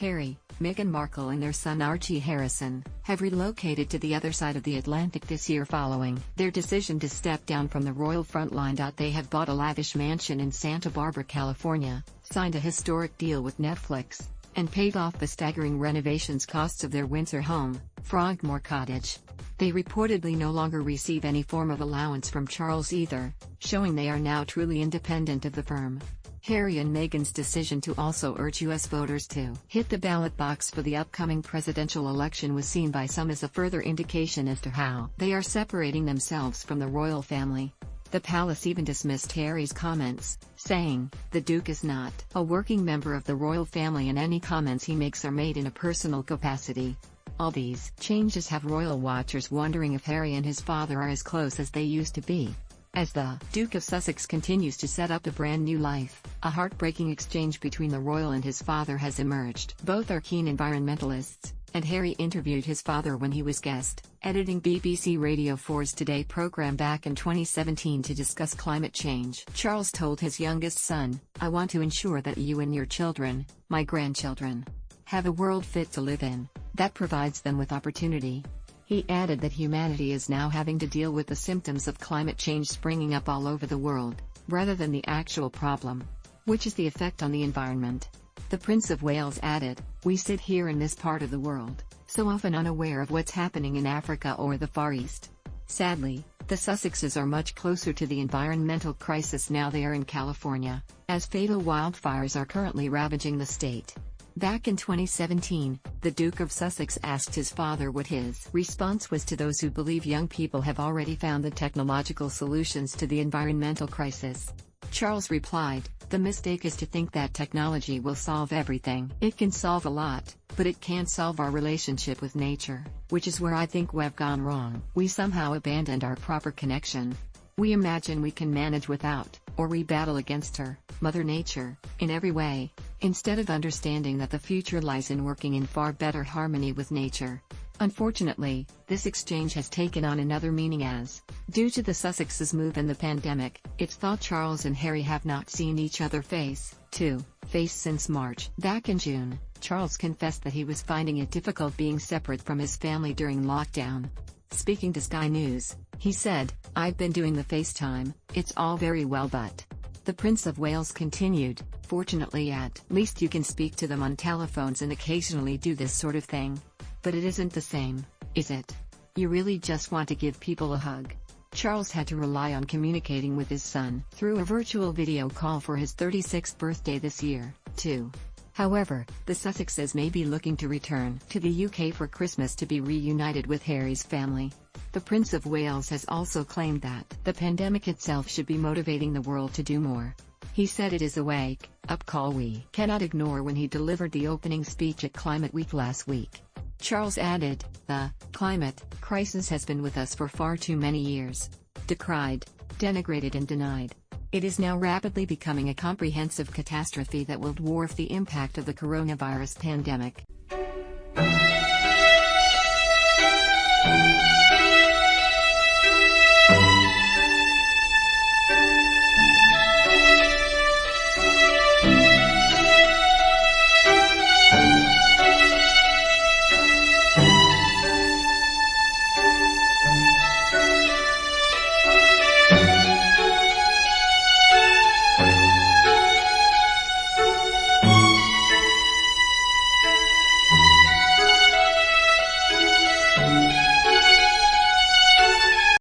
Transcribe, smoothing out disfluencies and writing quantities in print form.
Harry, Meghan Markle and their son Archie Harrison have relocated to the other side of the Atlantic this year following their decision to step down from the royal frontline. They have bought a lavish mansion in Santa Barbara, California, signed a historic deal with Netflix, and paid off the staggering renovations costs of their Windsor home, Frogmore Cottage. They reportedly no longer receive any form of allowance from Charles either, showing they are now truly independent of the firm. Harry and Meghan's decision to also urge U.S. voters to hit the ballot box for the upcoming presidential election was seen by some as a further indication as to how they are separating themselves from the royal family. The palace even dismissed Harry's comments, saying, "The Duke is not a working member of the royal family and any comments he makes are made in a personal capacity." All these changes have royal watchers wondering if Harry and his father are as close as they used to be. As the Duke of Sussex continues to set up a brand new life, a heartbreaking exchange between the royal and his father has emerged. Both are keen environmentalists, and Harry interviewed his father when he was guest editing BBC Radio 4's Today programme back in 2017 to discuss climate change. Charles told his youngest son, "I want to ensure that you and your children, my grandchildren, have a world fit to live in, that provides them with opportunity." He added that humanity is now having to deal with the symptoms of climate change springing up all over the world, rather than the actual problem, which is the effect on the environment. The Prince of Wales added, "We sit here in this part of the world, so often unaware of what's happening in Africa or the Far East." Sadly, the Sussexes are much closer to the environmental crisis now they are in California, as fatal wildfires are currently ravaging the state. Back in 2017, the Duke of Sussex asked his father what his response was to those who believe young people have already found the technological solutions to the environmental crisis. Charles replied, "The mistake is to think that technology will solve everything. It can solve a lot, but it can't solve our relationship with nature, which is where I think we've gone wrong. We somehow abandoned our proper connection. We imagine we can manage without, or we battle against her, Mother Nature, in every way, instead of understanding that the future lies in working in far better harmony with nature." Unfortunately, this exchange has taken on another meaning as, due to the Sussexes' move and the pandemic, it's thought Charles and Harry have not seen each other face to face since March. Back in June, Charles confessed that he was finding it difficult being separate from his family during lockdown. Speaking to Sky News, he said, "I've been doing the FaceTime, it's all very well but..." The Prince of Wales continued, "Fortunately at least you can speak to them on telephones and occasionally do this sort of thing. But it isn't the same, is it? You really just want to give people a hug." Charles had to rely on communicating with his son through a virtual video call for his 36th birthday this year, too. However, the Sussexes may be looking to return to the UK for Christmas to be reunited with Harry's family. The Prince of Wales has also claimed that the pandemic itself should be motivating the world to do more. He said it is a wake-up call we cannot ignore when he delivered the opening speech at Climate Week last week. Charles added, "The climate crisis has been with us for far too many years. Decried, denigrated and denied. It is now rapidly becoming a comprehensive catastrophe that will dwarf the impact of the coronavirus pandemic."